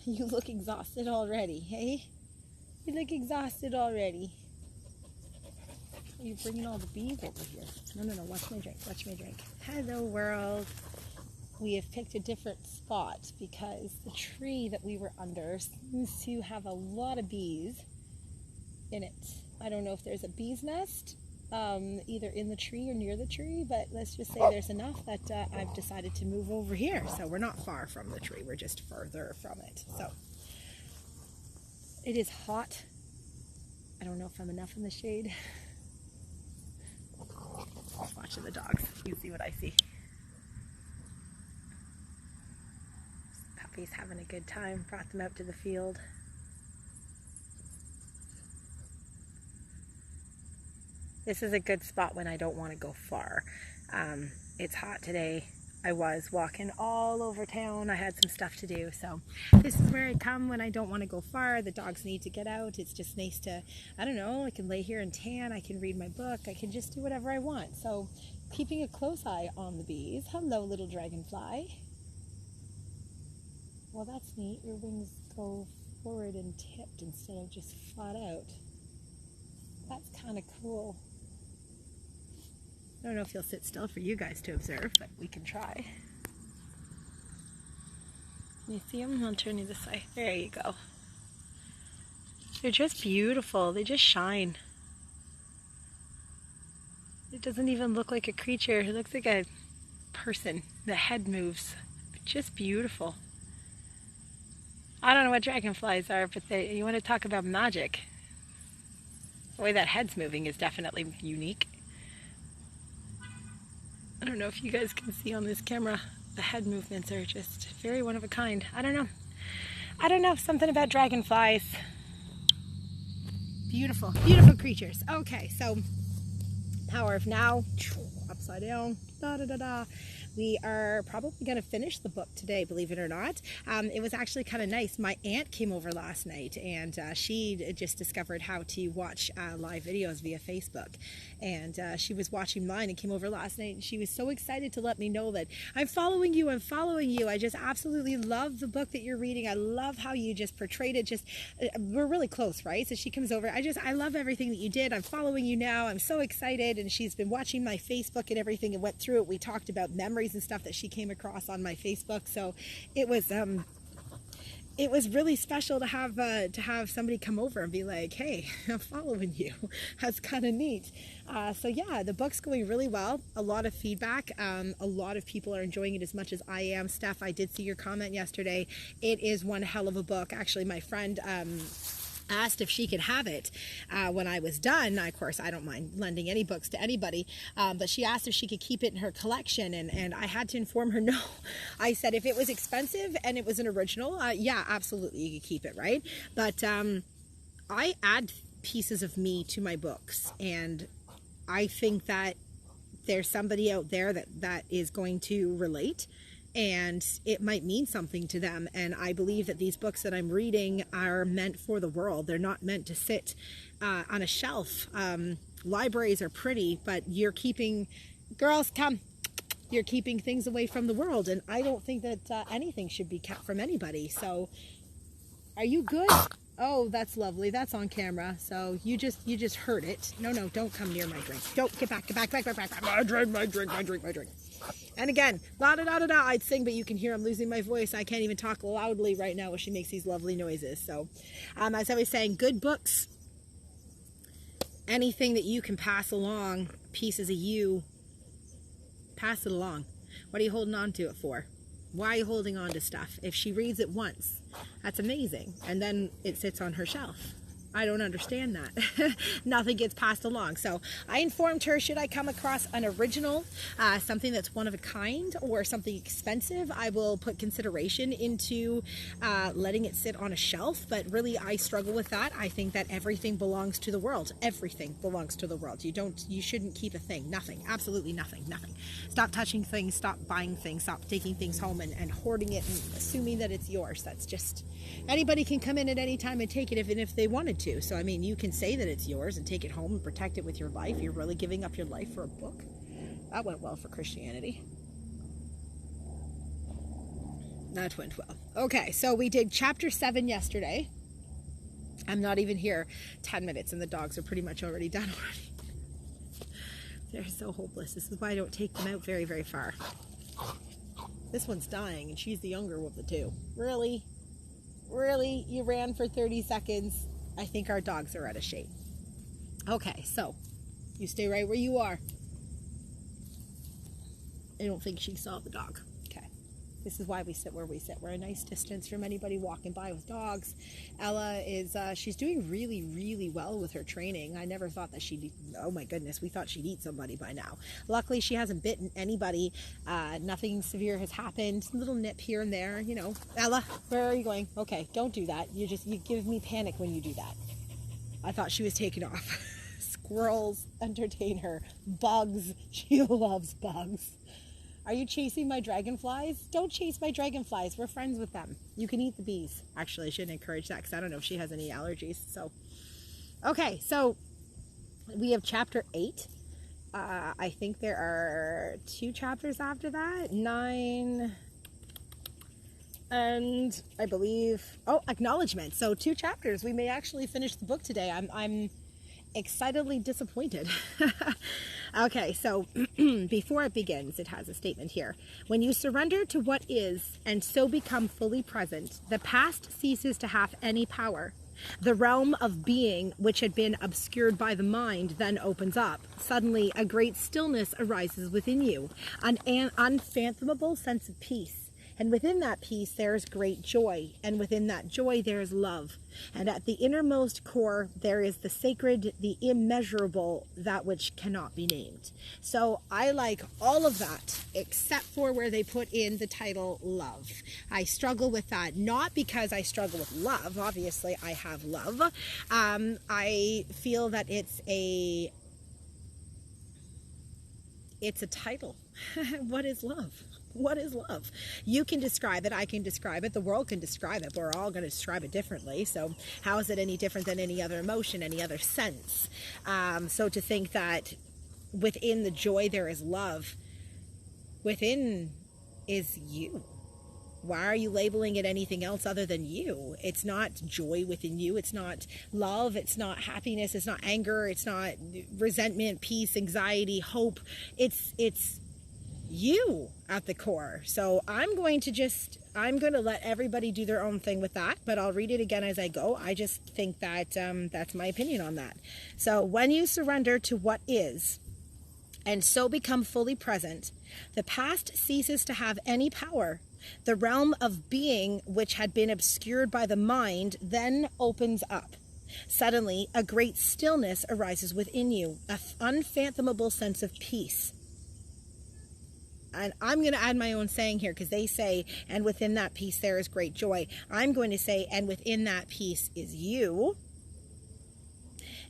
You look exhausted already, hey? You look exhausted already. Are you bringing all the bees over here? No, watch my drink, watch my drink. Hello world. We have picked a different spot because the tree that we were under seems to have a lot of bees in it. I don't know if there's a bee's nest either in the tree or near the tree, but let's just say there's enough that I've decided to move over here. So we're not far from the tree, we're just further from it. So it is hot. I don't know if I'm enough in the shade. Just watching the dogs. You see what I see. Puppy's having a good time. Brought them out to the field. This is a good spot when I don't want to go far. It's hot today. I was walking all over town. I had some stuff to do. So this is where I come when I don't want to go far. The dogs need to get out. It's just nice to, I don't know, I can lay here and tan. I can read my book. I can just do whatever I want. So keeping a close eye on the bees. Hello, little dragonfly. Well, that's neat. Your wings go forward and tipped instead of just flat out. That's kind of cool. I don't know if he'll sit still for you guys to observe, but we can try. Can you see them? I'll turn you this way. There you go. They're just beautiful. They just shine. It doesn't even look like a creature. It looks like a person. The head moves. Just beautiful. I don't know what dragonflies are, but you want to talk about magic. The way that head's moving is definitely unique. I don't know if you guys can see on this camera, the head movements are just very one of a kind. I don't know, something about dragonflies. Beautiful, beautiful creatures. Okay, so power of now, upside down, da da da da. We are probably going to finish the book today, believe it or not. It was actually kind of nice. My aunt came over last night, and she just discovered how to watch live videos via Facebook. And she was watching mine and came over last night, and she was so excited to let me know that I'm following you, I'm following you. I just absolutely love the book that you're reading. I love how you just portrayed it. Just we're really close, right? So she comes over. I love everything that you did. I'm following you now. I'm so excited. And she's been watching my Facebook and everything and went through it. We talked about memories and stuff that she came across on my Facebook, so it was really special to have somebody come over and be like, hey, I'm following you. That's kind of neat. So yeah, the book's going really well. A lot of feedback. A lot of people are enjoying it as much as I am. Steph, I did see your comment yesterday. It is one hell of a book. Actually, my friend asked if she could have it when I was done. Of course, I don't mind lending any books to anybody, but she asked if she could keep it in her collection, and I had to inform her no. I said if it was expensive and it was an original, yeah, absolutely, you could keep it, right? But I add pieces of me to my books, and I think that there's somebody out there that is going to relate, and it might mean something to them. And I believe that these books that I'm reading are meant for the world. They're not meant to sit on a shelf. Libraries are pretty, but you're keeping, girls, come, you're keeping things away from the world, and I don't think that anything should be kept from anybody. So are you good? Oh, that's lovely. That's on camera. So you just heard it. No, don't come near my drink. Don't, get back. My drink. And again, la-da-da-da-da, I'd sing, but you can hear I'm losing my voice. I can't even talk loudly right now when she makes these lovely noises. So, as I was saying, good books, anything that you can pass along, pieces of you, pass it along. What are you holding on to it for? Why are you holding on to stuff? If she reads it once, that's amazing. And then it sits on her shelf. I don't understand that. Nothing gets passed along. So I informed her, should I come across an original, something that's one of a kind or something expensive, I will put consideration into letting it sit on a shelf. But really, I struggle with that. I think that everything belongs to the world. Everything belongs to the world. You shouldn't keep a thing. Nothing. Absolutely nothing. Nothing. Stop touching things. Stop buying things. Stop taking things home and hoarding it and assuming that it's yours. That's just, anybody can come in at any time and take it if they wanted to. So I mean, you can say that it's yours and take it home and protect it with your life. You're really giving up your life for a book? That went well for Christianity. That went well. Okay, so we did chapter 7 yesterday. I'm not even here 10 minutes and the dogs are pretty much already done already. They're so hopeless. This is why I don't take them out very, very far. This one's dying and she's the younger of the two. Really? Really? You ran for 30 seconds? I think our dogs are out of shape. Okay, so you stay right where you are. I don't think she saw the dog. Okay. This is why we sit where we sit. We're a nice distance from anybody walking by with dogs. Ella is, she's doing really, really well with her training. I never thought that she'd, oh my goodness, we thought she'd eat somebody by now. Luckily, she hasn't bitten anybody. Nothing severe has happened. A little nip here and there, you know. Ella, where are you going? Okay, don't do that. You give me panic when you do that. I thought she was taken off. Squirrels entertain her. Bugs, she loves bugs. Are you chasing my dragonflies? Don't chase my dragonflies. We're friends with them. You can eat the bees. Actually, I shouldn't encourage that because I don't know if she has any allergies. So, okay, so we have chapter 8. I think there are 2 chapters after that. 9 and I believe, acknowledgement. So 2 chapters. We may actually finish the book today. I'm excitedly disappointed. Okay, so before it begins, it has a statement here. When you surrender to what is and so become fully present, the past ceases to have any power. The realm of being, which had been obscured by the mind, then opens up. Suddenly, a great stillness arises within you, an unfathomable sense of peace. And within that peace, there is great joy. And within that joy, there is love. And at the innermost core, there is the sacred, the immeasurable, that which cannot be named. So I like all of that, except for where they put in the title love. I struggle with that, not because I struggle with love. Obviously, I have love. I feel that it's a title. What is love? What is love? You can describe it. I can describe it. The world can describe it. We're all going to describe it differently. So how is it any different than any other emotion, any other sense? So to think that within the joy there is love, within is you. Why are you labeling it anything else other than you? It's not joy within you. It's not love. It's not happiness. It's not anger. It's not resentment, peace, anxiety, hope. It's you at the core. So I'm going to let everybody do their own thing with that, but I'll read it again as I go. I just think that that's my opinion on that. So when you surrender to what is and so become fully present, the past ceases to have any power. The realm of being, which had been obscured by the mind, then opens up. Suddenly, a great stillness arises within you, an unfathomable sense of peace. And I'm going to add my own saying here because they say, and within that peace there is great joy. I'm going to say, and within that peace is you.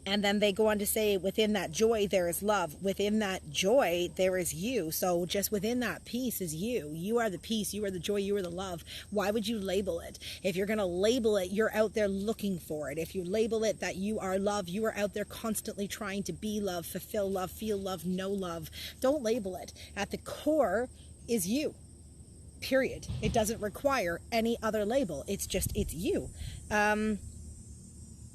And then they go on to say, within that joy there is love. Within that joy there is you. So just within that peace is you. You are the peace. You are the joy. You are the love. Why would you label it? If you're going to label it, you're out there looking for it. If you label it that you are love, you are out there constantly trying to be love, fulfill love, feel love, know love. Don't label it. At the core is you. Period. It doesn't require any other label. It's you.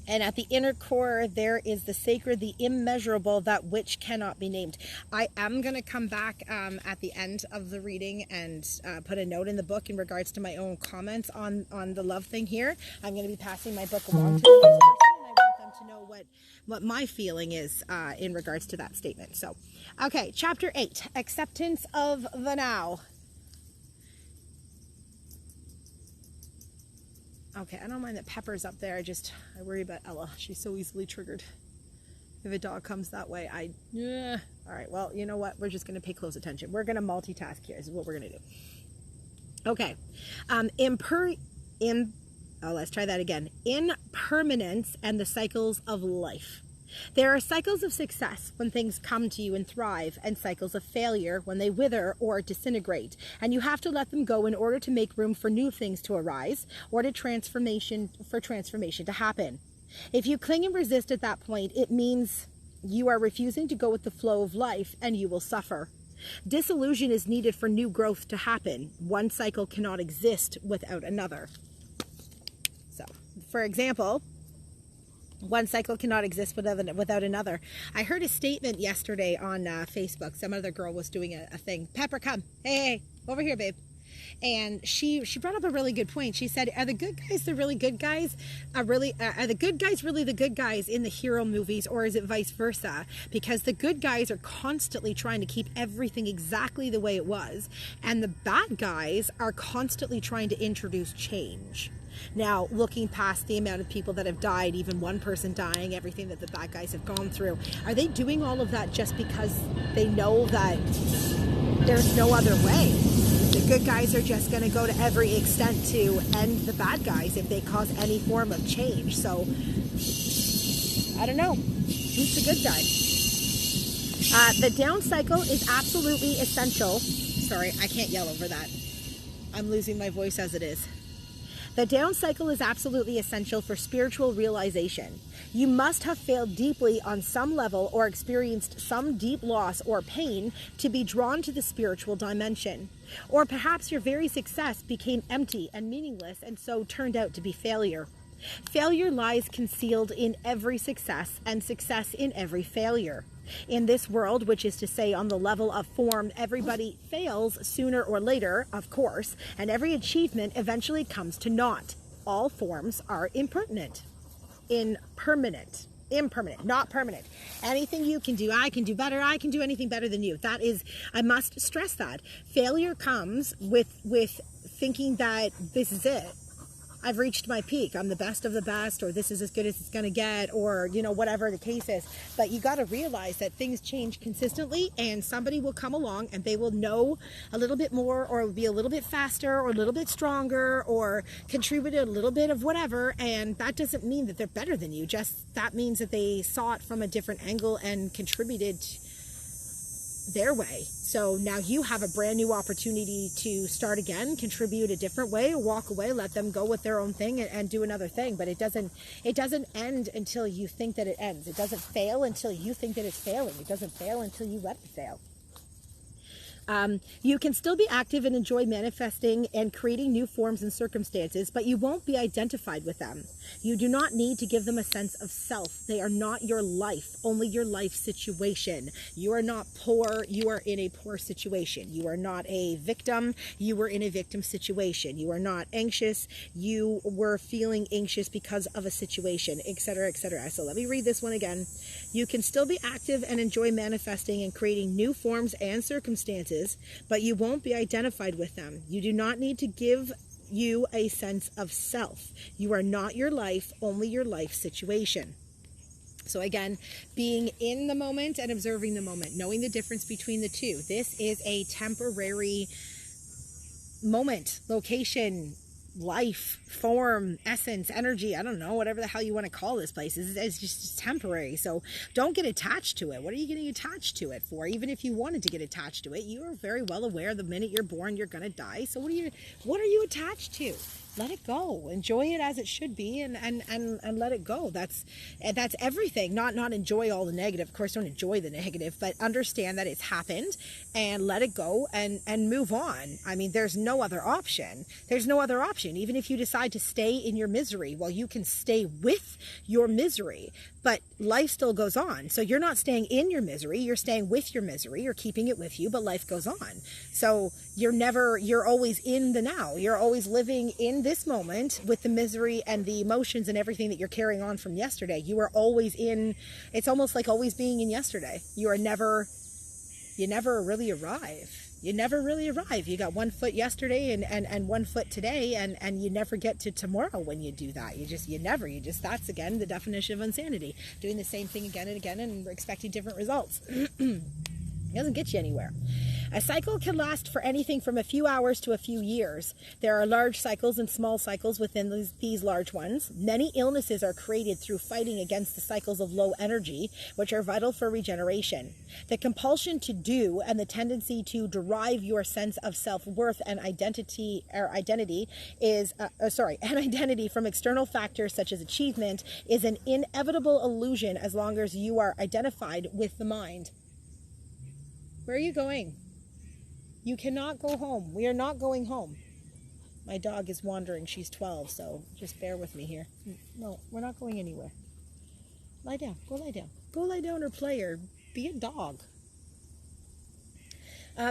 And at the inner core, there is the sacred, the immeasurable, that which cannot be named. I am going to come back at the end of the reading and put a note in the book in regards to my own comments on the love thing here. I'm going to be passing my book along to the next person, and I want them to know what my feeling is in regards to that statement. So, okay, chapter 8, acceptance of the now. Okay, I don't mind that Pepper's up there. I worry about Ella. She's so easily triggered. If a dog comes that way, all right, well, you know what? We're just going to pay close attention. We're going to multitask here. This is what we're going to do. Okay. Let's try that again. Impermanence and the cycles of life. There are cycles of success when things come to you and thrive, and cycles of failure when they wither or disintegrate, and you have to let them go in order to make room for new things to arise or for transformation to happen. If you cling and resist at that point, it means you are refusing to go with the flow of life, and you will suffer. Disillusion is needed for new growth to happen. One cycle cannot exist without another. So, for example, one cycle cannot exist without another. I heard a statement yesterday on Facebook. Some other girl was doing a thing. Pepper, come. Hey, over here, babe. And she brought up a really good point. She said, are the good guys the really good guys? Are the good guys really the good guys in the hero movies, or is it vice versa? Because the good guys are constantly trying to keep everything exactly the way it was, and the bad guys are constantly trying to introduce change. Now, looking past the amount of people that have died, even one person dying, everything that the bad guys have gone through, are they doing all of that just because they know that there's no other way? The good guys are just going to go to every extent to end the bad guys if they cause any form of change. So, I don't know. Who's the good guy? The down cycle is absolutely essential. Sorry, I can't yell over that. I'm losing my voice as it is. The down cycle is absolutely essential for spiritual realization. You must have failed deeply on some level or experienced some deep loss or pain to be drawn to the spiritual dimension. Or perhaps your very success became empty and meaningless and so turned out to be failure. Failure lies concealed in every success and success in every failure. In this world, which is to say on the level of form, everybody fails sooner or later, of course, and every achievement eventually comes to naught. All forms are impermanent, not permanent. Anything you can do, I can do better, I can do anything better than you. That is, I must stress that. Failure comes with thinking that this is it. I've reached my peak. I'm the best of the best, or this is as good as it's going to get, or, you know, whatever the case is. But you got to realize that things change consistently, and somebody will come along and they will know a little bit more, or be a little bit faster, or a little bit stronger, or contribute a little bit of whatever. And that doesn't mean that they're better than you. Just that means that they saw it from a different angle and contributed their way. So now you have a brand new opportunity to start again, contribute a different way, or walk away, let them go with their own thing and do another thing. But it doesn't end until you think that it ends. It doesn't fail until you think that it's failing. It doesn't fail until you let it fail. You can still be active and enjoy manifesting and creating new forms and circumstances, but you won't be identified with them. You do not need to give them a sense of self. They are not your life, only your life situation. You are not poor. You are in a poor situation. You are not a victim. You were in a victim situation. You are not anxious. You were feeling anxious because of a situation, etc., etc. So let me read this one again. You can still be active and enjoy manifesting and creating new forms and circumstances, but you won't be identified with them. You do not need to give you a sense of self. You are not your life, only your life situation. So again, being in the moment and observing the moment, knowing the difference between the two. This is a temporary moment, location, life, form, essence, energy, I don't know, whatever the hell you want to call this place. It's just temporary. So don't get attached to it. What are you getting attached to it for? Even if you wanted to get attached to it, you are very well aware the minute you're born, you're going to die. So what are you attached to? Let it go. Enjoy it as it should be, and let it go. That's everything. Not enjoy all the negative. Of course, don't enjoy the negative, but understand that it's happened and let it go and move on. I mean, there's no other option. There's no other option. Even if you decide to stay in your misery, well, you can stay with your misery, but life still goes on. So you're not staying in your misery. You're staying with your misery. You're keeping it with you, but life goes on. So you're always in the now. You're always living in this moment with the misery and the emotions and everything that you're carrying on from yesterday. You are always in, it's almost like always being in yesterday. You never really arrive. You never really arrive. You got one foot yesterday and 1 foot today, and you never get to tomorrow when you do that. That's again the definition of insanity. Doing the same thing again and again and expecting different results. It doesn't get you anywhere. A cycle can last for anything from a few hours to a few years. There are large cycles and small cycles within these large ones. Many illnesses are created through fighting against the cycles of low energy, which are vital for regeneration. The compulsion to do and the tendency to derive your sense of self-worth and identity from external factors such as achievement is an inevitable illusion as long as you are identified with the mind. Where are you going? You cannot go home. We are not going home. My dog is wandering. She's 12, so just bear with me here. No, we're not going anywhere. Lie down. Go lie down. Go lie down or play or be a dog.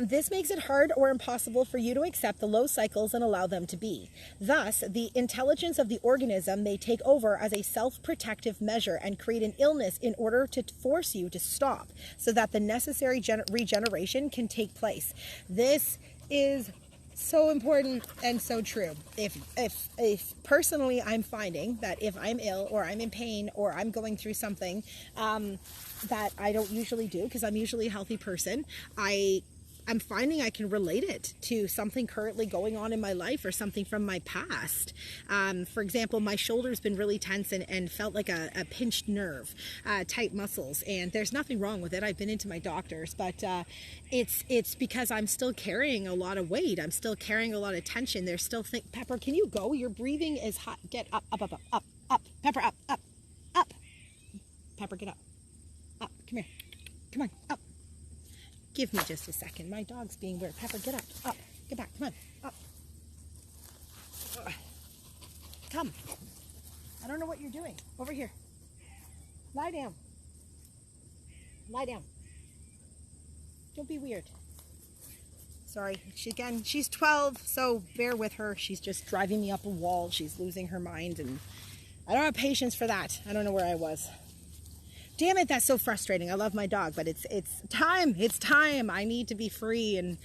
This makes it hard or impossible for you to accept the low cycles and allow them to be. Thus, the intelligence of the organism may take over as a self-protective measure and create an illness in order to force you to stop so that the necessary regeneration can take place. This is so important and so true. If personally I'm finding that if I'm ill or I'm in pain or I'm going through something that I don't usually do because I'm usually a healthy person, I'm finding I can relate it to something currently going on in my life or something from my past. For example, my shoulder's been really tense and felt like a pinched nerve, tight muscles, and there's nothing wrong with it. I've been into my doctors, but it's because I'm still carrying a lot of weight. I'm still carrying a lot of tension. There's still Pepper, can you go? Your breathing is hot. Get up, up, up, up, up, up. Pepper, up, up, up. Pepper, get up. Up, come here. Come on, up. Give me just a second. My dog's being weird. Pepper, get up, get back, come on, up. Come. I don't know what you're doing. Over here. Lie down. Lie down. Don't be weird. Sorry. She's 12, so bear with her. She's just driving me up a wall. She's losing her mind, and I don't have patience for that. I don't know where I was. Damn it, that's so frustrating. I love my dog, but it's time. It's time. I need to be free, and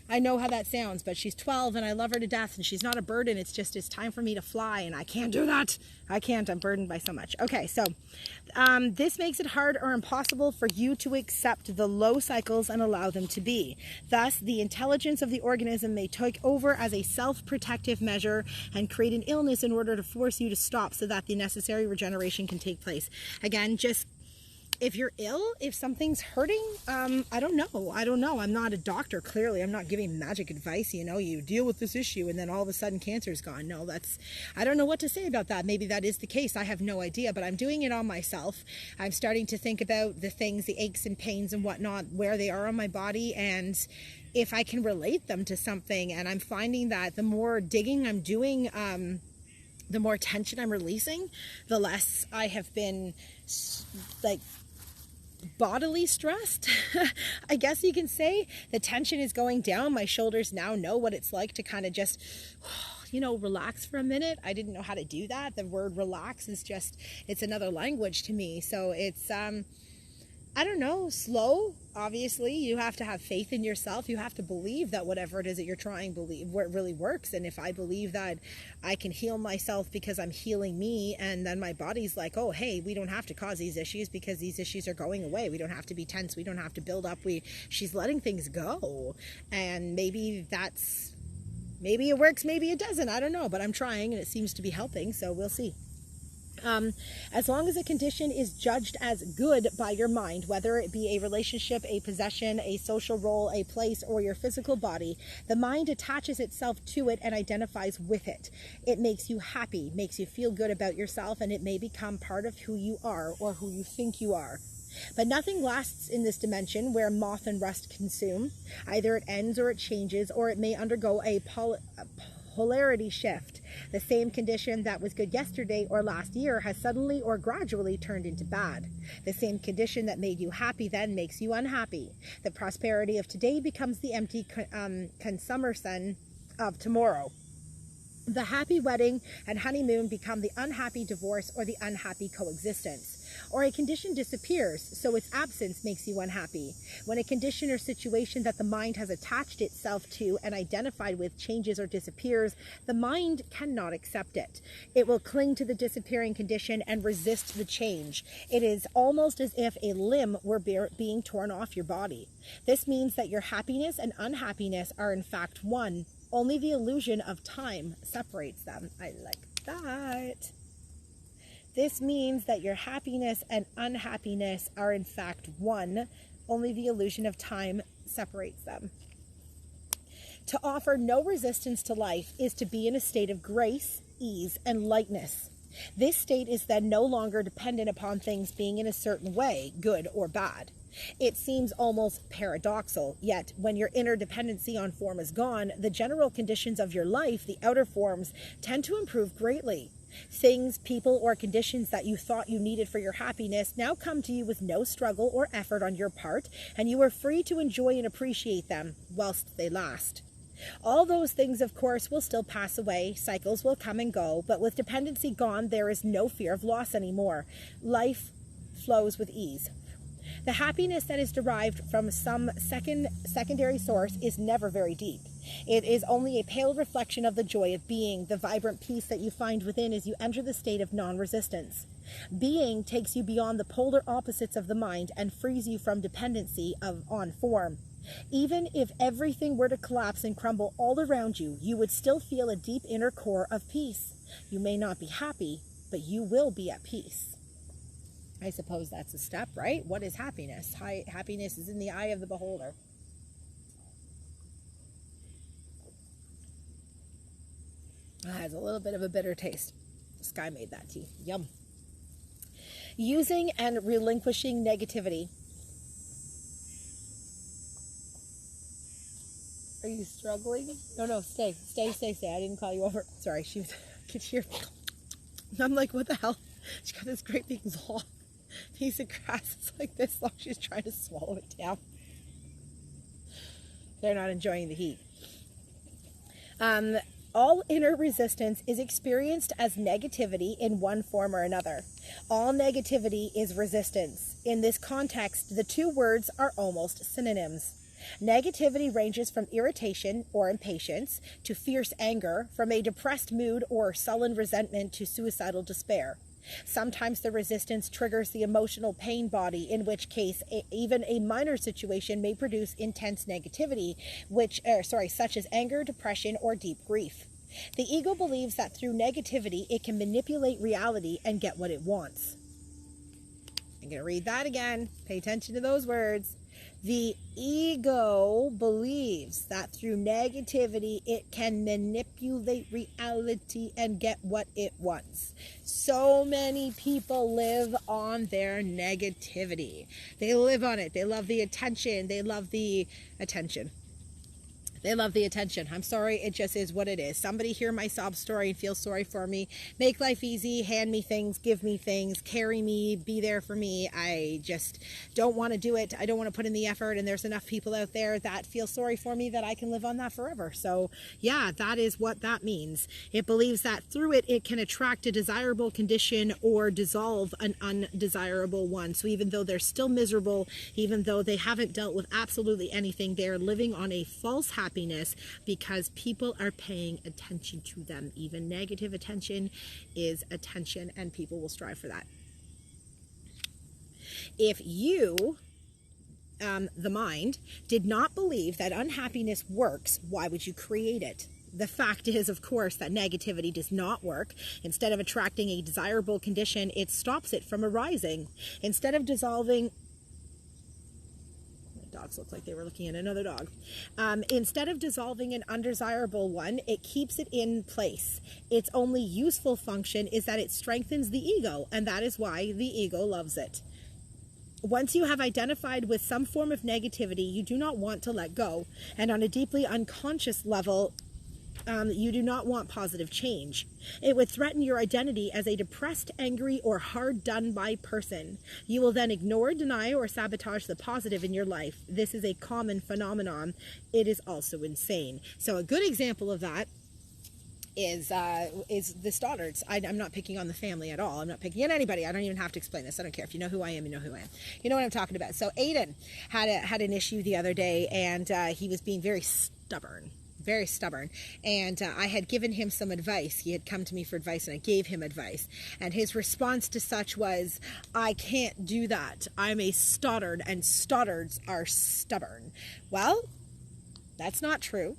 I know how that sounds, but she's 12, and I love her to death, and she's not a burden. It's time for me to fly, and I can't do that. I can't. I'm burdened by so much. Okay, so this makes it hard or impossible for you to accept the low cycles and allow them to be. Thus, the intelligence of the organism may take over as a self-protective measure and create an illness in order to force you to stop so that the necessary regeneration can take place. Again, just if you're ill, if something's hurting, I don't know. I'm not a doctor, clearly. I'm not giving magic advice, you deal with this issue and then all of a sudden cancer's gone. No, I don't know what to say about that. Maybe that is the case. I have no idea, but I'm doing it on myself. I'm starting to think about the things, the aches and pains and whatnot, where they are on my body, and if I can relate them to something. And I'm finding that the more digging I'm doing, the more tension I'm releasing, the less I have been bodily stressed. I guess you can say the tension is going down. My shoulders now know what it's like to kind of just, relax for a minute. I didn't know how to do that. The word relax is it's another language to me. So it's, I don't know, slow. Obviously, you have to have faith in yourself. You have to believe that whatever it is that you're trying, believe where it really works. And if I believe that I can heal myself because I'm healing me, and then my body's like, oh, hey, we don't have to cause these issues because these issues are going away. We don't have to be tense. We don't have to build up. She's letting things go. And maybe it works, maybe it doesn't. I don't know, but I'm trying and it seems to be helping. So we'll see. As long as a condition is judged as good by your mind, whether it be a relationship, a possession, a social role, a place, or your physical body, the mind attaches itself to it and identifies with it. It makes you happy, makes you feel good about yourself, and it may become part of who you are or who you think you are. But nothing lasts in this dimension where moth and rust consume. Either it ends or it changes, or it may undergo a polarity shift. The same condition that was good yesterday or last year has suddenly or gradually turned into bad. The same condition that made you happy then makes you unhappy. The prosperity of today becomes the empty consumption of tomorrow. The happy wedding and honeymoon become the unhappy divorce or the unhappy coexistence. Or a condition disappears, so its absence makes you unhappy. When a condition or situation that the mind has attached itself to and identified with changes or disappears, the mind cannot accept it. It will cling to the disappearing condition and resist the change. It is almost as if a limb were being torn off your body. This means that your happiness and unhappiness are in fact one. Only the illusion of time separates them. I like that. This means that your happiness and unhappiness are in fact one. Only the illusion of time separates them. To offer no resistance to life is to be in a state of grace, ease, and lightness. This state is then no longer dependent upon things being in a certain way, good or bad. It seems almost paradoxical, yet when your inner dependency on form is gone, the general conditions of your life, the outer forms, tend to improve greatly. Things, people, or conditions that you thought you needed for your happiness now come to you with no struggle or effort on your part, and you are free to enjoy and appreciate them whilst they last. All those things, of course, will still pass away. Cycles will come and go, but with dependency gone, there is no fear of loss anymore. Life flows with ease. The happiness that is derived from some secondary source is never very deep. It is only a pale reflection of the joy of being, the vibrant peace that you find within as you enter the state of non-resistance. Being takes you beyond the polar opposites of the mind and frees you from dependency on form. Even if everything were to collapse and crumble all around you, you would still feel a deep inner core of peace. You may not be happy, but you will be at peace. I suppose that's a step, right? What is happiness? Happiness is in the eye of the beholder. It has a little bit of a bitter taste. Sky made that tea. Yum. Using and relinquishing negativity. Are you struggling? No, stay. I didn't call you over. Sorry, she was, I could hear. I'm like, what the hell? She got this great big long piece of grass. It's like this long. She's trying to swallow it down. They're not enjoying the heat. All inner resistance is experienced as negativity in one form or another. All negativity is resistance. In this context, the two words are almost synonyms. Negativity ranges from irritation or impatience to fierce anger, from a depressed mood or sullen resentment to suicidal despair. Sometimes the resistance triggers the emotional pain body, in which case even a minor situation may produce intense negativity, such as anger, depression, or deep grief. The ego believes that through negativity it can manipulate reality and get what it wants. I'm going to read that again. Pay attention to those words. The ego believes that through negativity it can manipulate reality and get what it wants. So many people live on their negativity. They live on it. They love the attention. They love the attention. I'm sorry, it just is what it is. Somebody hear my sob story and feel sorry for me. Make life easy, hand me things, give me things, carry me, be there for me. I just don't want to do it. I don't want to put in the effort, and there's enough people out there that feel sorry for me that I can live on that forever. So yeah, that is what that means. It believes that through it, it can attract a desirable condition or dissolve an undesirable one. So even though they're still miserable, even though they haven't dealt with absolutely anything, they're living on a false happiness because people are paying attention to them. Even negative attention is attention, and people will strive for that. If you, the mind, did not believe that unhappiness works, why would you create it? The fact is, of course, that negativity does not work. Instead of attracting a desirable condition, it stops it from arising. Instead of dissolving... Dogs look like they were looking at another dog. Instead of dissolving an undesirable one, it keeps it in place. Its only useful function is that it strengthens the ego, and that is why the ego loves it. Once you have identified with some form of negativity, you do not want to let go, and on a deeply unconscious level, you do not want positive change. It would threaten your identity as a depressed, angry, or hard done by person. You will then ignore, deny, or sabotage the positive in your life. This is a common phenomenon. It is also insane. So a good example of that is the Stoddards. I'm not picking on the family at all. I'm not picking on anybody. I don't even have to explain this. I don't care. If you know who I am, you know who I am. You know what I'm talking about. So Aiden had an issue the other day, and he was being very stubborn. And I had given him some advice. He had come to me for advice, and I gave him advice, and his response to such was, I can't do that. I'm a Stoddard, and Stoddards are stubborn. Well, that's not true.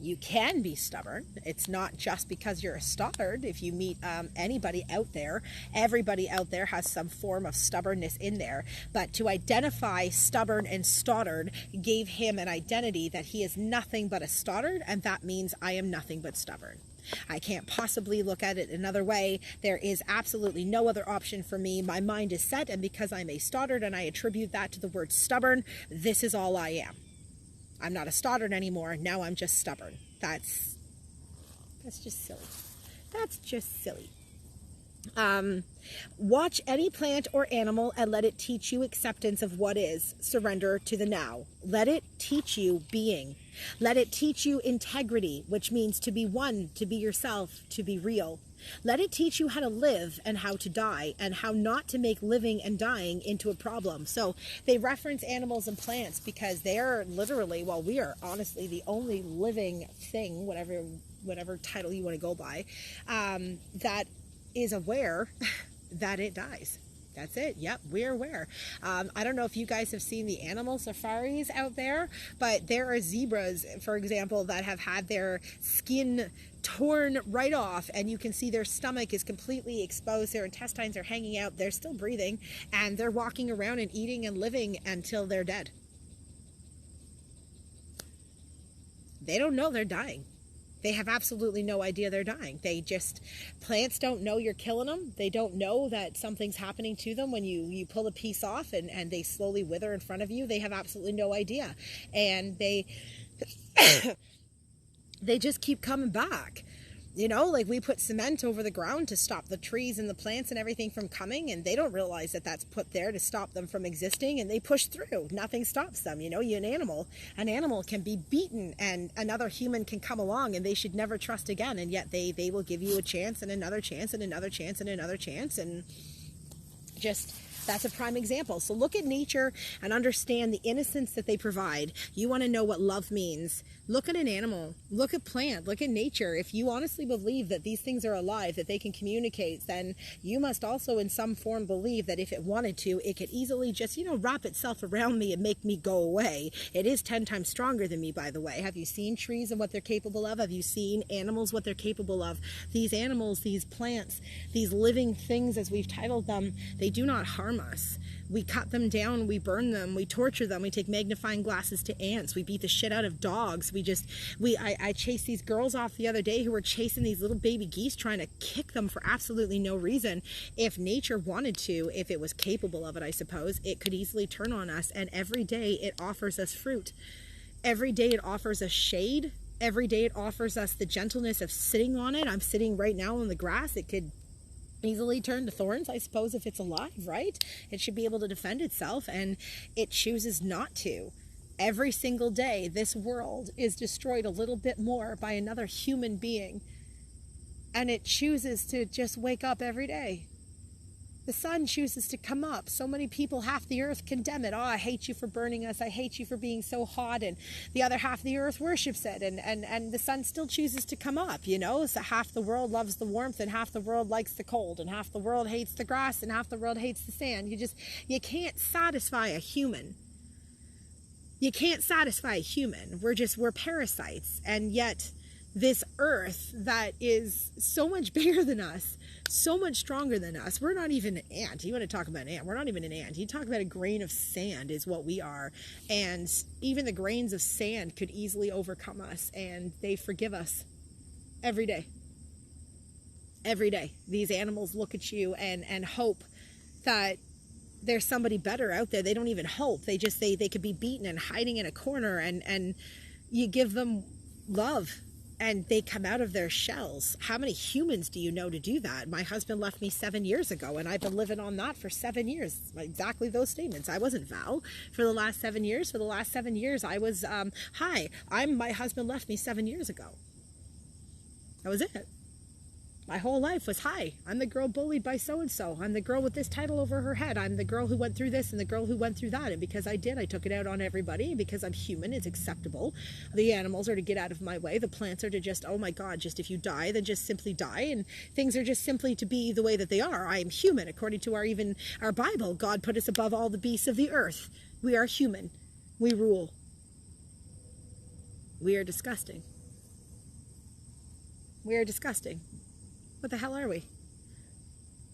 You can be stubborn. It's not just because you're a Stoddard. If you meet anybody out there, everybody out there has some form of stubbornness in there. But to identify stubborn and Stoddard gave him an identity that he is nothing but a Stoddard, and that means I am nothing but stubborn. I can't possibly look at it another way. There is absolutely no other option for me. My mind is set, and because I'm a stoddard and I attribute that to the word stubborn, this is all I am. I'm not a stoddard anymore. Now I'm just stubborn. That's just silly. That's just silly. Watch any plant or animal and let it teach you acceptance of what is. Surrender to the now. Let it teach you being. Let it teach you integrity, which means to be one, to be yourself, to be real. Let it teach you how to live and how to die, and how not to make living and dying into a problem. So they reference animals and plants because they are literally, well, we are honestly the only living thing, whatever title you want to go by, that is aware that it dies. That's it. Yep, we're aware. I don't know if you guys have seen the animal safaris out there, but there are zebras, for example, that have had their skin torn right off, and you can see their stomach is completely exposed. Their intestines are hanging out. They're still breathing, and they're walking around and eating and living until they're dead. They don't know they're dying. They have absolutely no idea they're dying. Plants don't know you're killing them. They don't know that something's happening to them when you pull a piece off and they slowly wither in front of you. They have absolutely no idea. And they just keep coming back. You know, like we put cement over the ground to stop the trees and the plants and everything from coming, and they don't realize that that's put there to stop them from existing, and they push through. Nothing stops them. You know, an animal can be beaten, and another human can come along, and they should never trust again, and yet they will give you a chance and another chance and another chance and another chance, and just... that's a prime example. So look at nature and understand the innocence that they provide. You want to know what love means. Look at an animal. Look at plant. Look at nature. If you honestly believe that these things are alive, that they can communicate, then you must also in some form believe that if it wanted to, it could easily just, wrap itself around me and make me go away. It is 10 times stronger than me, by the way. Have you seen trees and what they're capable of? Have you seen animals, what they're capable of? These animals, these plants, these living things, as we've titled them, they do not harm us. We cut them down, we burn them, we torture them, we take magnifying glasses to ants, we beat the shit out of dogs, I chased these girls off the other day who were chasing these little baby geese, trying to kick them for absolutely no reason. If nature wanted to, if it was capable of it, I suppose, it could easily turn on us, and every day it offers us fruit. Every day it offers us shade. Every day it offers us the gentleness of sitting on it. I'm sitting right now on the grass. It could easily turn to thorns, I suppose, if it's alive, right? It should be able to defend itself, and it chooses not to. Every single day, this world is destroyed a little bit more by another human being, and it chooses to just wake up every day. The sun chooses to come up. So many people, half the earth, condemn it. Oh, I hate you for burning us. I hate you for being so hot. And the other half of the earth worships it. And the sun still chooses to come up, So half the world loves the warmth and half the world likes the cold. And half the world hates the grass and half the world hates the sand. You can't satisfy a human. You can't satisfy a human. We're parasites. And yet this earth that is so much bigger than us, so much stronger than us. We're not even an ant. You want to talk about an ant? We're not even an ant. You talk about a grain of sand is what we are. And even the grains of sand could easily overcome us, and they forgive us every day. Every day. These animals look at you and hope that there's somebody better out there. They don't even hope. They could be beaten and hiding in a corner, and you give them love. And they come out of their shells. How many humans do you know to do that? My husband left me 7 years ago, and I've been living on that for 7 years. Exactly those statements. I wasn't Val for the last 7 years. For the last 7 years, I was, my husband left me 7 years ago. That was it. My whole life was, I'm the girl bullied by so-and-so. I'm the girl with this title over her head. I'm the girl who went through this and the girl who went through that. And because I took it out on everybody. Because I'm human, it's acceptable. The animals are to get out of my way. The plants are to just, oh my God, just if you die, then just simply die. And things are just simply to be the way that they are. I am human. According to our Bible, God put us above all the beasts of the earth. We are human. We rule. We are disgusting. We are disgusting. What the hell are we?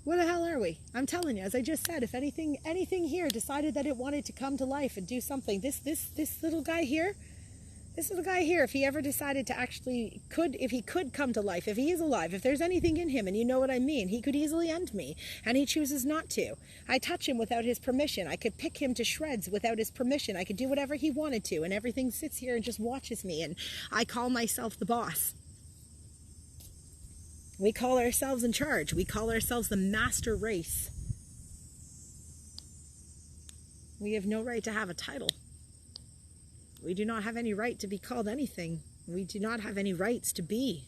What the hell are we? I'm telling you, as I just said, if anything here decided that it wanted to come to life and do something, this little guy here, This is a guy here, if he ever decided to actually, if he could come to life, if he is alive, if there's anything in him, and you know what I mean, he could easily end me, and he chooses not to. I touch him without his permission. I could pick him to shreds without his permission. I could do whatever he wanted to, and everything sits here and just watches me, and I call myself the boss. We call ourselves in charge. We call ourselves the master race. We have no right to have a title. We do not have any right to be called anything. We do not have any rights to be.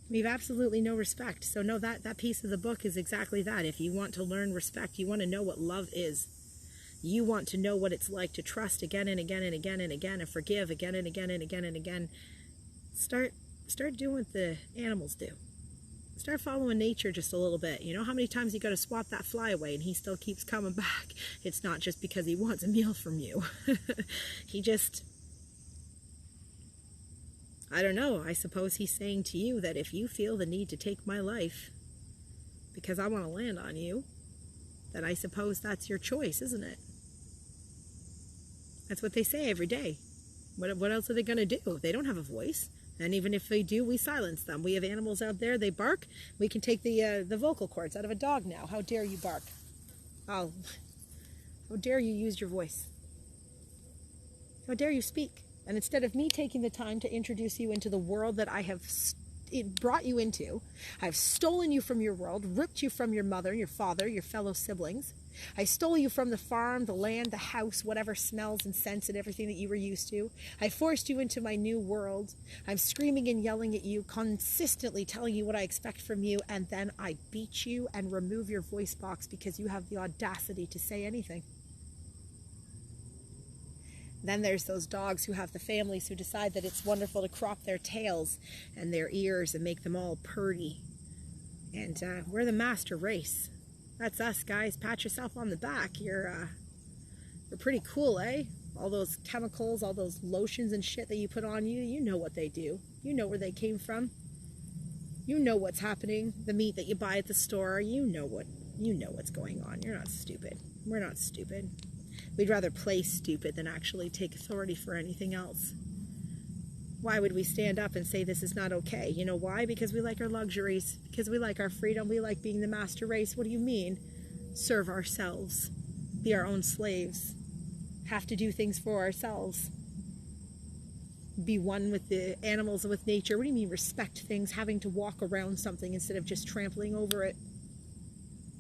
We have absolutely no respect. So no, that piece of the book is exactly that. If you want to learn respect, you want to know what love is. You want to know what it's like to trust again and again and again and again, and forgive again and again and again and again. Start doing what the animals do. Start following nature just a little bit. You know how many times you got to swat that fly away and he still keeps coming back? It's not just because he wants a meal from you. He just, I don't know, I suppose he's saying to you that if you feel the need to take my life because I want to land on you, then I suppose that's your choice, isn't it? That's what they say every day. What else are they going to do? They don't have a voice. And even if they do, we silence them. We have animals out there, they bark. We can take the vocal cords out of a dog now. How dare you bark? Oh, how dare you use your voice? How dare you speak? And instead of me taking the time to introduce you into the world that I have brought you into, I've stolen you from your world, ripped you from your mother, your father, your fellow siblings. I stole you from the farm, the land, the house, whatever smells and scents and everything that you were used to. I forced you into my new world. I'm screaming and yelling at you, consistently telling you what I expect from you, and then I beat you and remove your voice box because you have the audacity to say anything. Then there's those dogs who have the families who decide that it's wonderful to crop their tails and their ears and make them all purdy. And we're the master race. That's us, guys. Pat yourself on the back. You're pretty cool, eh? All those chemicals, all those lotions and shit that you put on you, you know what they do. You know where they came from. You know what's happening. The meat that you buy at the store, you know what's going on. You're not stupid. We're not stupid. We'd rather play stupid than actually take authority for anything else. Why would we stand up and say this is not okay? You know why? Because we like our luxuries. Because we like our freedom. We like being the master race. What do you mean? Serve ourselves. Be our own slaves. Have to do things for ourselves. Be one with the animals and with nature. What do you mean respect things? Having to walk around something instead of just trampling over it.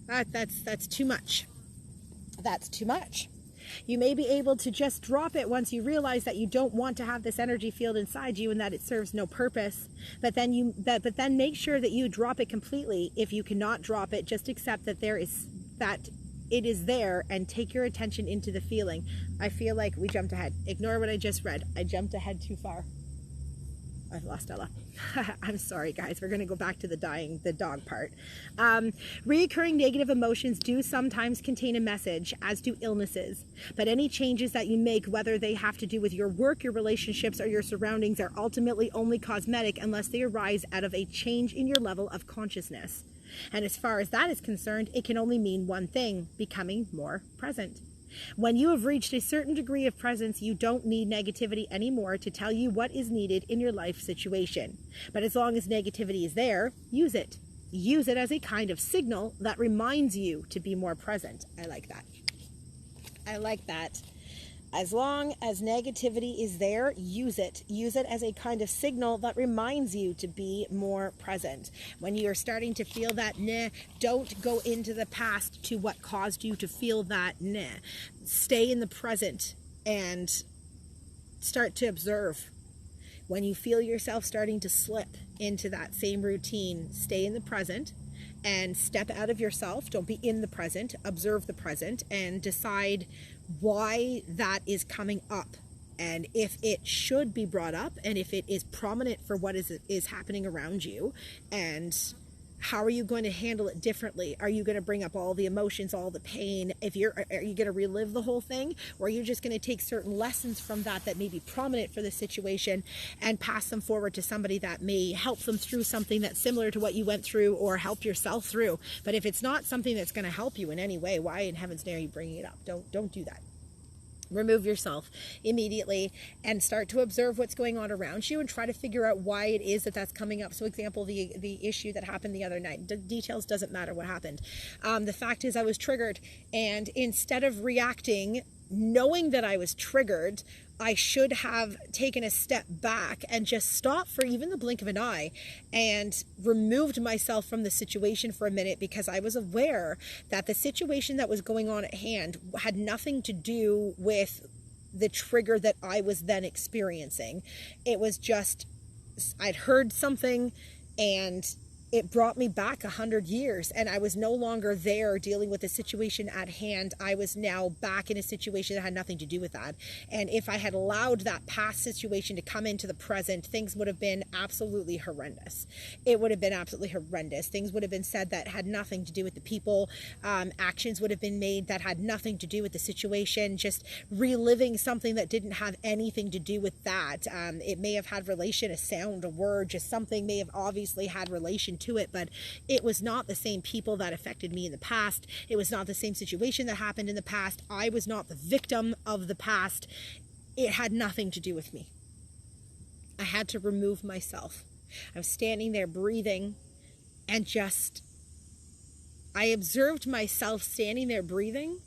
That's too much. That's too much. You may be able to just drop it once you realize that you don't want to have this energy field inside you and that it serves no purpose. But then make sure that you drop it completely. If you cannot drop it, just accept that it is there and take your attention into the feeling. I feel like we jumped ahead. Ignore what I just read. I jumped ahead too far. I've lost Ella. I'm sorry, guys. We're going to go back to the dog part. Reoccurring negative emotions do sometimes contain a message, as do illnesses. But any changes that you make, whether they have to do with your work, your relationships, or your surroundings, are ultimately only cosmetic unless they arise out of a change in your level of consciousness. And as far as that is concerned, it can only mean one thing: becoming more present. When you have reached a certain degree of presence, you don't need negativity anymore to tell you what is needed in your life situation. But as long as negativity is there, use it. Use it as a kind of signal that reminds you to be more present. I like that. I like that. As long as negativity is there, use it. Use it as a kind of signal that reminds you to be more present. When you're starting to feel that don't go into the past to what caused you to feel that Stay in the present and start to observe. When you feel yourself starting to slip into that same routine, stay in the present and step out of yourself. Don't be in the present. Observe the present and decide why that is coming up, and if it should be brought up, and if it is prominent for what is happening around you, and how are you going to handle it differently? Are you going to bring up all the emotions, all the pain? Are you going to relive the whole thing, or are you just going to take certain lessons from that may be prominent for the situation and pass them forward to somebody that may help them through something that's similar to what you went through, or help yourself through? But if it's not something that's going to help you in any way, why in heaven's name are you bringing it up? Don't do that. Remove yourself immediately and start to observe what's going on around you and try to figure out why it is that that's coming up. So example, the issue that happened the other night, the details doesn't matter what happened. The fact is I was triggered, and instead of reacting, knowing that I was triggered, I should have taken a step back and just stopped for even the blink of an eye and removed myself from the situation for a minute, because I was aware that the situation that was going on at hand had nothing to do with the trigger that I was then experiencing. It was just, I'd heard something and it brought me back 100 years, and I was no longer there dealing with the situation at hand. I was now back in a situation that had nothing to do with that. And if I had allowed that past situation to come into the present, things would have been absolutely horrendous. It would have been absolutely horrendous. Things would have been said that had nothing to do with the people. Actions would have been made that had nothing to do with the situation. Just reliving something that didn't have anything to do with that. It may have had relation, a sound, a word, just something may have obviously had relation to it, but it was not the same people that affected me in the past. It was not the same situation that happened in the past. I was not the victim of the past. It had nothing to do with me. I had to remove myself. I was standing there breathing, and I observed myself standing there breathing.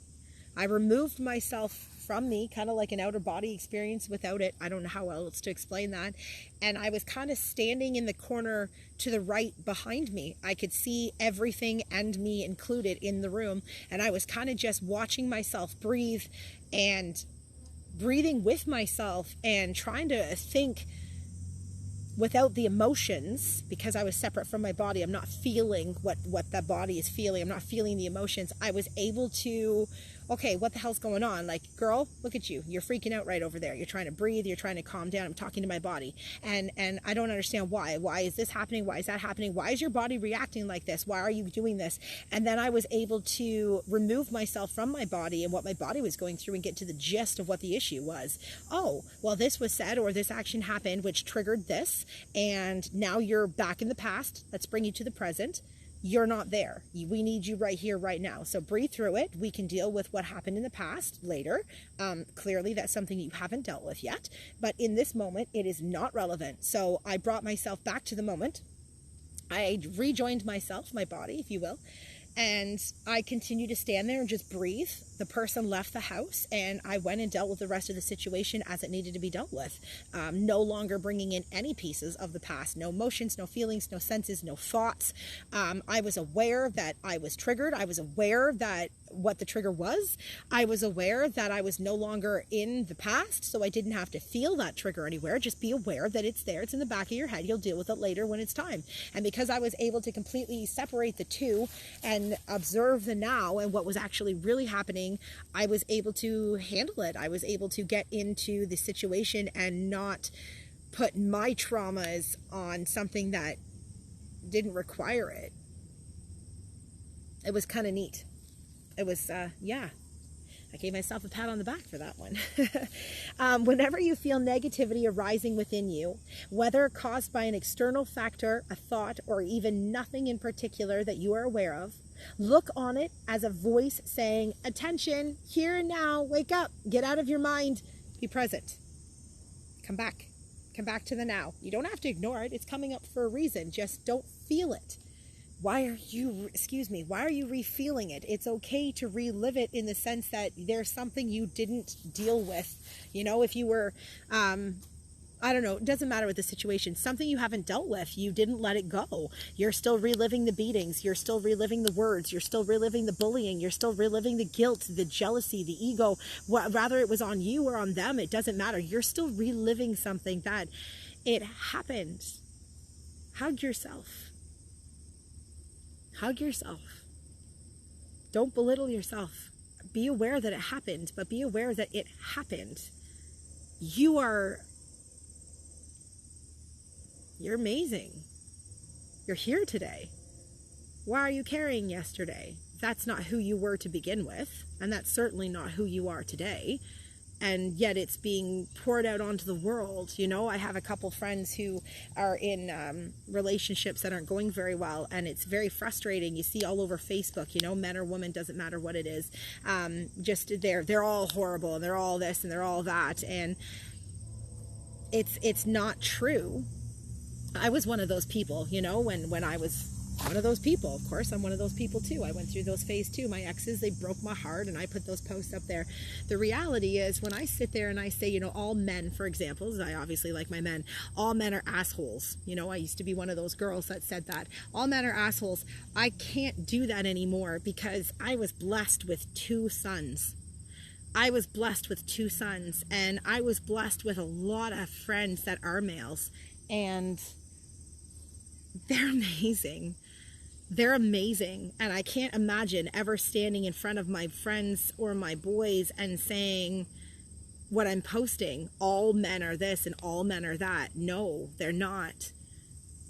I removed myself from me, kind of like an outer body experience without it. I don't know how else to explain that. And I was kind of standing in the corner to the right behind me. I could see everything and me included in the room. And I was kind of just watching myself breathe and breathing with myself and trying to think without the emotions, because I was separate from my body. I'm not feeling what that body is feeling. I'm not feeling the emotions. I was able to, okay, what the hell's going on? Like, girl, look at you. You're freaking out right over there. You're trying to breathe. You're trying to calm down. I'm talking to my body. And I don't understand why. Why is this happening? Why is that happening? Why is your body reacting like this? Why are you doing this? And then I was able to remove myself from my body and what my body was going through and get to the gist of what the issue was. Oh, well, this was said or this action happened, which triggered this. And now you're back in the past. Let's bring you to the present. You're not there. We need you right here, right now. So breathe through it. We can deal with what happened in the past later. Clearly, that's something you haven't dealt with yet. But in this moment, it is not relevant. So I brought myself back to the moment. I rejoined myself, my body, if you will. And I continued to stand there and just breathe. The person left the house, and I went and dealt with the rest of the situation as it needed to be dealt with. No longer bringing in any pieces of the past. No emotions, no feelings, no senses, no thoughts. I was aware that I was triggered. I was aware that what the trigger was. I was aware that I was no longer in the past, so I didn't have to feel that trigger anywhere. Just be aware that it's there. It's in the back of your head. You'll deal with it later when it's time. And because I was able to completely separate the two and observe the now and what was actually really happening, I was able to handle it. I was able to get into the situation and not put my traumas on something that didn't require it. It was kind of neat. It was, yeah, I gave myself a pat on the back for that one. Whenever you feel negativity arising within you, whether caused by an external factor, a thought, or even nothing in particular that you are aware of, look on it as a voice saying, attention, here and now, wake up, get out of your mind, be present. Come back to the now. You don't have to ignore it. It's coming up for a reason. Just don't feel it. Why are you re-feeling it? It's okay to relive it in the sense that there's something you didn't deal with. You know, if you were, I don't know, it doesn't matter what the situation, something you haven't dealt with, you didn't let it go. You're still reliving the beatings. You're still reliving the words. You're still reliving the bullying. You're still reliving the guilt, the jealousy, the ego. Whether it was on you or on them, it doesn't matter. You're still reliving something that it happened. Hug yourself. Hug yourself. Don't belittle yourself. Be aware that it happened, but be aware that it happened. You're amazing. You're here today. Why are you carrying yesterday? That's not who you were to begin with, and that's certainly not who you are today. and yet it's being poured out onto the world. You know, I have a couple friends who are in relationships that aren't going very well, and it's very frustrating. You see all over Facebook, you know, men or women, doesn't matter what it is, just they're all horrible, and they're all this and they're all that, and it's not true. I was one of those people, you know, when I was one of those people. Of course, I'm one of those people too. I went through those phases too. My exes, they broke my heart, and I put those posts up there. The reality is, when I sit there and I say, you know, all men, for example, I obviously like my men, all men are assholes. You know, I used to be one of those girls that said that. All men are assholes. I can't do that anymore, because I was blessed with 2 sons. I was blessed with 2 sons, and I was blessed with a lot of friends that are males, and they're amazing. They're amazing, and I can't imagine ever standing in front of my friends or my boys and saying what I'm posting, all men are this and all men are that. No, they're not.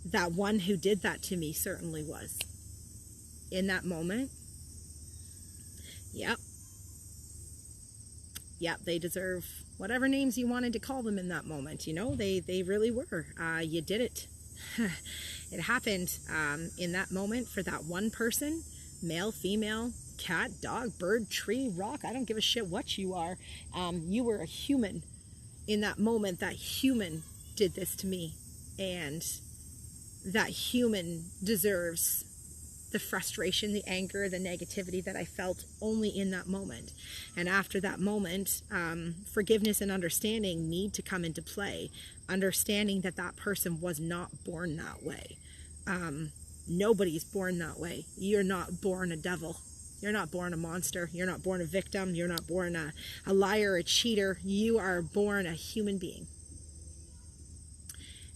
That one who did that to me certainly was. In that moment, yep, they deserve whatever names you wanted to call them in that moment. You know, they really were. You did it. It happened in that moment for that one person, male, female, cat, dog, bird, tree, rock. I don't give a shit what you are. You were a human in that moment. That human did this to me, and that human deserves the frustration, the anger, the negativity that I felt only in that moment. And after that moment, forgiveness and understanding need to come into play. Understanding that that person was not born that way. Nobody's born that way. You're not born a devil. You're not born a monster. You're not born a victim. You're not born a liar, a cheater. You are born a human being.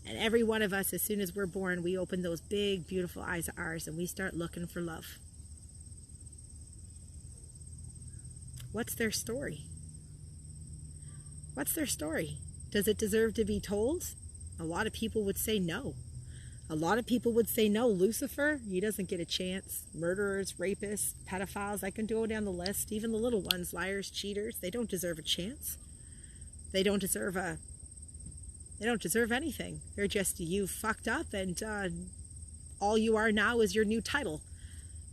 And every one of us, as soon as we're born, we open those big, beautiful eyes of ours, and we start looking for love. What's their story? What's their story? Does it deserve to be told? A lot of people would say no. A lot of people would say no. Lucifer, he doesn't get a chance. Murderers, rapists, pedophiles, I can go down the list. Even the little ones, liars, cheaters, they don't deserve a chance. They don't deserve anything. They're just, you fucked up, and all you are now is your new title.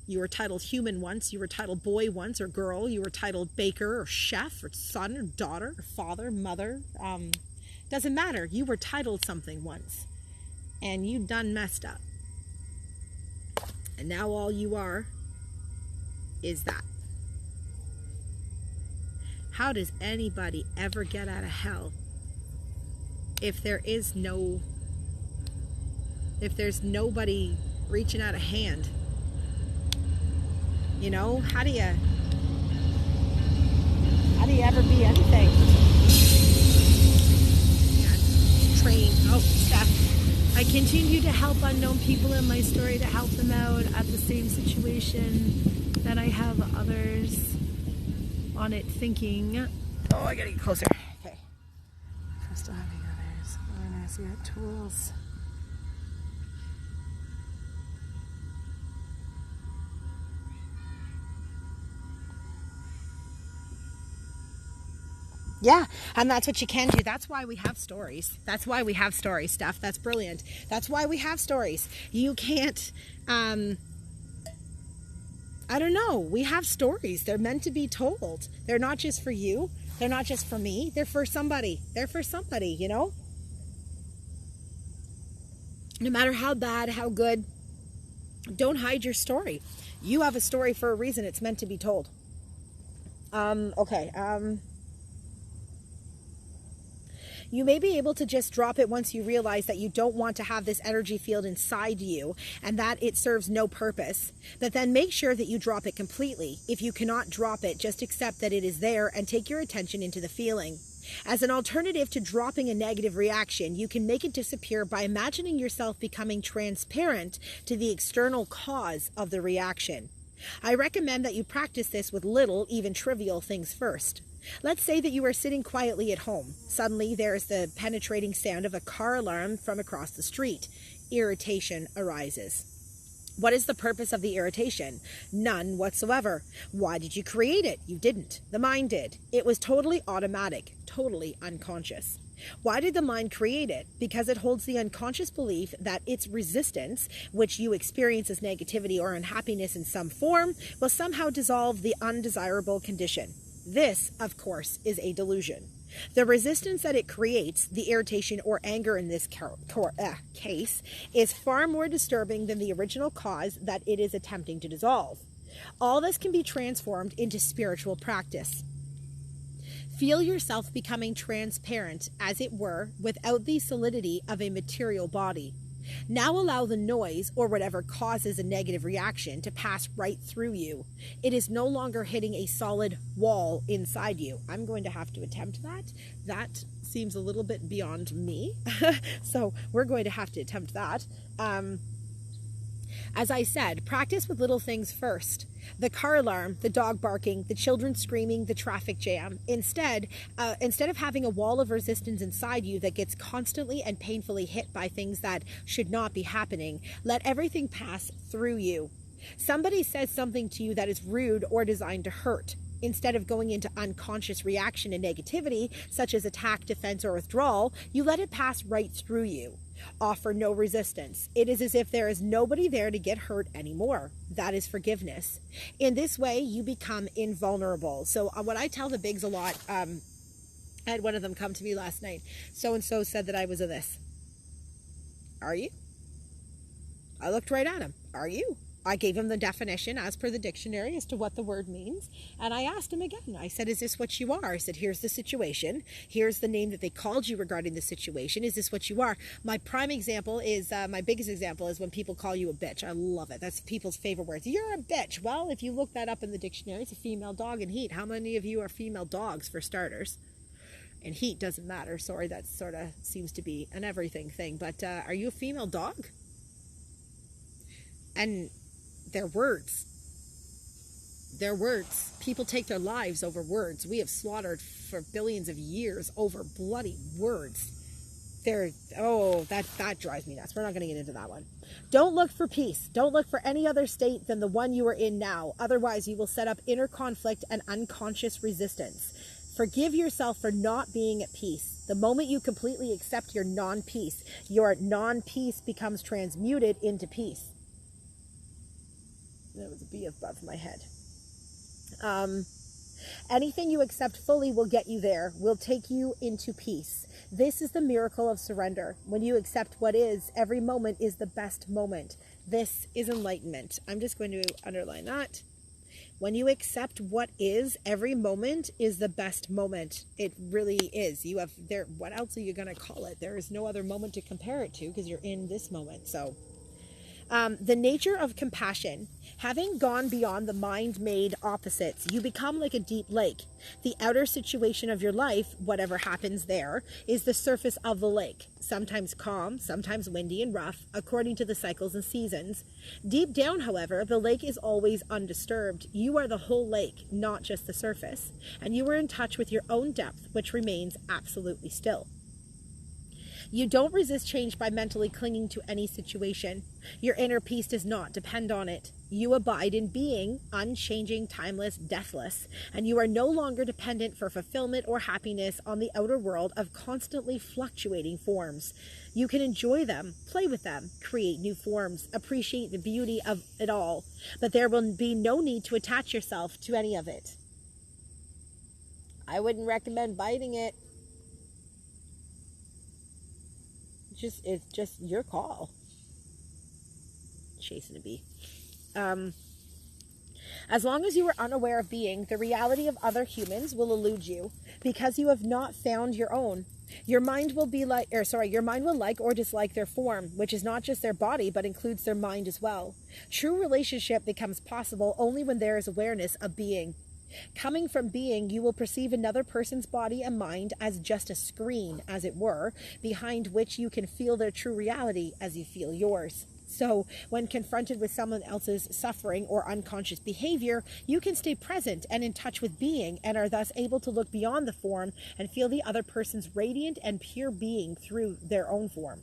You were titled human once, you were titled boy once, or girl, you were titled baker, or chef, or son, or daughter, or father, mother. Doesn't matter. You were titled something once, and you done messed up. And now all you are is that. How does anybody ever get out of hell if there's nobody reaching out a hand? You know, how do you ever be anything? Train. Oh, Steph. I continue to help unknown people in my story, to help them out at the same situation that I have others on it thinking. Oh, I gotta get closer. Okay. I'm still having others. Oh, I see that tools. Yeah, and that's what you can do. That's why we have stories. That's why we have stories, Steph. That's brilliant. That's why we have stories. You can't, I don't know. We have stories. They're meant to be told. They're not just for you. They're not just for me. They're for somebody. They're for somebody, you know? No matter how bad, how good, don't hide your story. You have a story for a reason. It's meant to be told. Okay. You may be able to just drop it once you realize that you don't want to have this energy field inside you and that it serves no purpose. But then make sure that you drop it completely. If you cannot drop it, just accept that it is there and take your attention into the feeling. As an alternative to dropping a negative reaction, you can make it disappear by imagining yourself becoming transparent to the external cause of the reaction. I recommend that you practice this with little, even trivial things first. Let's say that you are sitting quietly at home. Suddenly, there is the penetrating sound of a car alarm from across the street. Irritation arises. What is the purpose of the irritation? None whatsoever. Why did you create it? You didn't. The mind did. It was totally automatic, totally unconscious. Why did the mind create it? Because it holds the unconscious belief that its resistance, which you experience as negativity or unhappiness in some form, will somehow dissolve the undesirable condition. This, of course, is a delusion. The resistance that it creates, the irritation or anger in this case, is far more disturbing than the original cause that it is attempting to dissolve. All this can be transformed into spiritual practice. Feel yourself becoming transparent, as it were, without the solidity of a material body. Now allow the noise, or whatever causes a negative reaction, to pass right through you. It is no longer hitting a solid wall inside you. I'm going to have to attempt that. That seems a little bit beyond me. So we're going to have to attempt that. As I said, practice with little things first. The car alarm, the dog barking, the children screaming, the traffic jam. Instead of having a wall of resistance inside you that gets constantly and painfully hit by things that should not be happening, let everything pass through you. Somebody says something to you that is rude or designed to hurt. Instead of going into unconscious reaction and negativity, such as attack, defense, or withdrawal, you let it pass right through you. Offer no resistance. It is as if there is nobody there to get hurt anymore. That is forgiveness. In this way, you become invulnerable. So what I tell the bigs a lot, I had one of them come to me last night. So-and-so said that I was a this. Are you? I looked right at him. Are you? I gave him the definition as per the dictionary as to what the word means. And I asked him again. I said, is this what you are? I said, here's the situation. Here's the name that they called you regarding the situation. Is this what you are? My prime example is, my biggest example is when people call you a bitch. I love it. That's people's favorite words. You're a bitch. Well, if you look that up in the dictionary, it's a female dog in heat. How many of you are female dogs, for starters? And heat doesn't matter. Sorry, that sort of seems to be an everything thing. But are you a female dog? And they're words. They're words. People take their lives over words. We have slaughtered for billions of years over bloody words. That drives me nuts. We're not going to get into that one. Don't look for peace. Don't look for any other state than the one you are in now. Otherwise, you will set up inner conflict and unconscious resistance. Forgive yourself for not being at peace. The moment you completely accept your non-peace becomes transmuted into peace. There was a bee above my head. Anything you accept fully will get you there, will take you into peace. This is the miracle of surrender. When you accept what is, every moment is the best moment. This is enlightenment. I'm just going to underline that. When you accept what is, every moment is the best moment. It really is. What else are you going to call it? There is no other moment to compare it to because you're in this moment. So the nature of compassion, having gone beyond the mind-made opposites, you become like a deep lake. The outer situation of your life, whatever happens there, is the surface of the lake, sometimes calm, sometimes windy and rough, according to the cycles and seasons. Deep down, however, the lake is always undisturbed. You are the whole lake, not just the surface, and you are in touch with your own depth, which remains absolutely still. You don't resist change by mentally clinging to any situation. Your inner peace does not depend on it. You abide in being, unchanging, timeless, deathless, and you are no longer dependent for fulfillment or happiness on the outer world of constantly fluctuating forms. You can enjoy them, play with them, create new forms, appreciate the beauty of it all, but there will be no need to attach yourself to any of it. I wouldn't recommend biting it. It's just your call. Chasing a bee. As long as you are unaware of being, the reality of other humans will elude you because you have not found your own. Your mind will like or dislike their form, which is not just their body, but includes their mind as well. True relationship becomes possible only when there is awareness of being. Coming from being, you will perceive another person's body and mind as just a screen, as it were, behind which you can feel their true reality as you feel yours. So, when confronted with someone else's suffering or unconscious behavior, you can stay present and in touch with being, and are thus able to look beyond the form and feel the other person's radiant and pure being through their own form.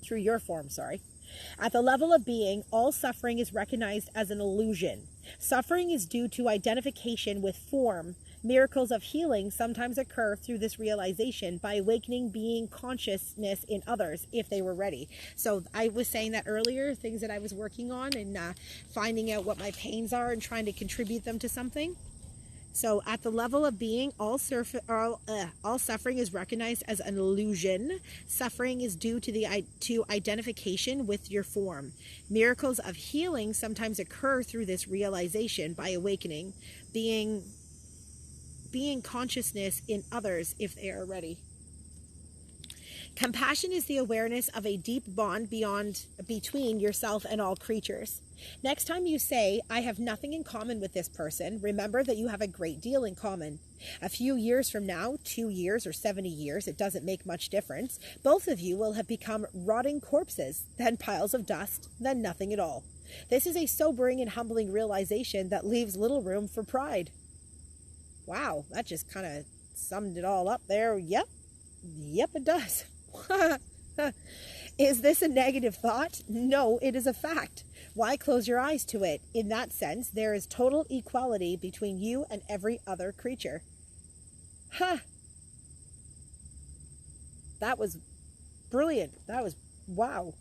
Through your form, sorry. At the level of being, all suffering is recognized as an illusion. Suffering is due to identification with form. Miracles of healing sometimes occur through this realization by awakening being consciousness in others if they were ready. So I was saying that earlier, things that I was working on and finding out what my pains are and trying to contribute them to something. So at the level of being, all suffering is recognized as an illusion. Suffering is due to identification with your form. Miracles of healing sometimes occur through this realization by awakening being consciousness in others if they are ready. Compassion is the awareness of a deep bond between yourself and all creatures. Next time you say, I have nothing in common with this person, remember that you have a great deal in common. A few years from now, 2 years or 70 years, it doesn't make much difference. Both of you will have become rotting corpses, then piles of dust, then nothing at all. This is a sobering and humbling realization that leaves little room for pride. Wow, that just kind of summed it all up there. Yep, it does. Is this a negative thought? No, it is a fact. Why close your eyes to it? In that sense, there is total equality between you and every other creature. That was brilliant. That was wow.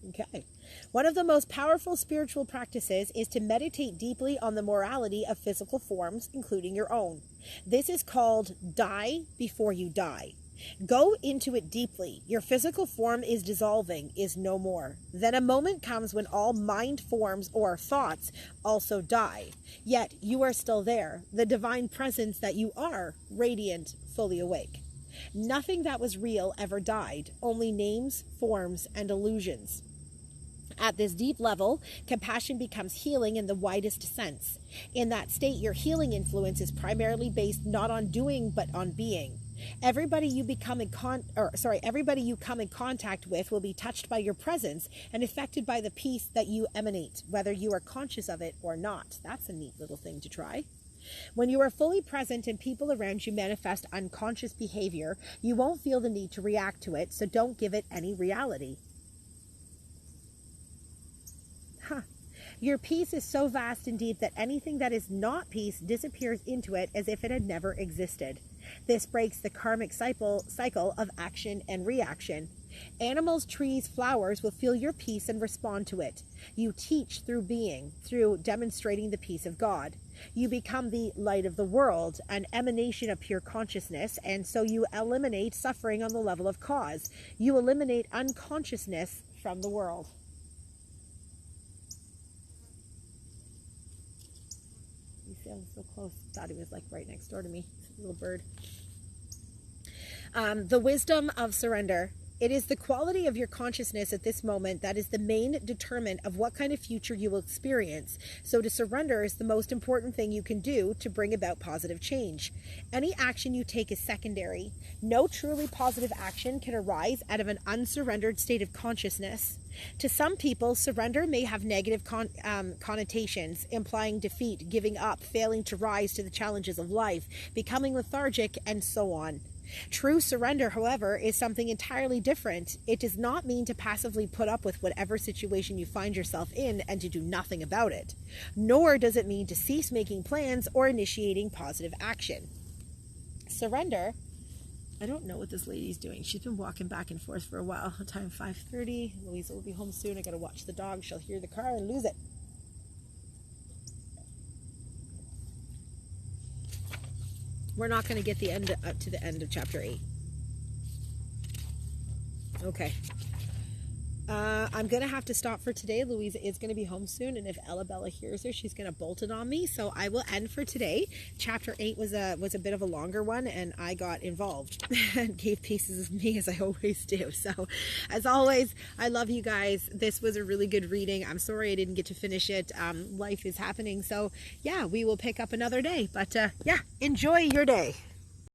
Okay. One of the most powerful spiritual practices is to meditate deeply on the morality of physical forms, including your own. This is called die before you die. Go into it deeply. Your physical form is dissolving, is no more. Then a moment comes when all mind forms or thoughts also die. Yet you are still there, the divine presence that you are, radiant, fully awake. Nothing that was real ever died, only names, forms, and illusions. At this deep level, compassion becomes healing in the widest sense. In that state, your healing influence is primarily based not on doing, but on being. Everybody you come in contact with will be touched by your presence and affected by the peace that you emanate, whether you are conscious of it or not. That's a neat little thing to try. When you are fully present and people around you manifest unconscious behavior, you won't feel the need to react to it, so don't give it any reality. Your peace is so vast and deep that anything that is not peace disappears into it as if it had never existed. This breaks the karmic cycle of action and reaction. Animals, trees, flowers will feel your peace and respond to it. You teach through being, through demonstrating the peace of God. You become the light of the world, an emanation of pure consciousness, and so you eliminate suffering on the level of cause. You eliminate unconsciousness from the world. You see, I'm so close. Thought he was like right next door to me. Little bird. The wisdom of surrender. It is the quality of your consciousness at this moment that is the main determinant of what kind of future you will experience. So to surrender is the most important thing you can do to bring about positive change. Any action you take is secondary. No truly positive action can arise out of an unsurrendered state of consciousness. To some people, surrender may have negative connotations, implying defeat, giving up, failing to rise to the challenges of life, becoming lethargic, and so on. True surrender, however, is something entirely different. It does not mean to passively put up with whatever situation you find yourself in and to do nothing about it. Nor does it mean to cease making plans or initiating positive action. Surrender. I don't know what this lady's doing. She's been walking back and forth for a while. Time 5:30. Louisa will be home soon. I gotta watch the dog. She'll hear the car and lose it. We're not going to get to the end of chapter 8. Okay. I'm going to have to stop for today. Louisa is going to be home soon, and if Ella hears her, she's going to bolt it on me. So I will end for today. Chapter 8 was a bit of a longer one, and I got involved and gave pieces of me, as I always do. So as always, I love you guys. This was a really good reading. I'm sorry I didn't get to finish it. Life is happening. So yeah, we will pick up another day. But yeah, enjoy your day.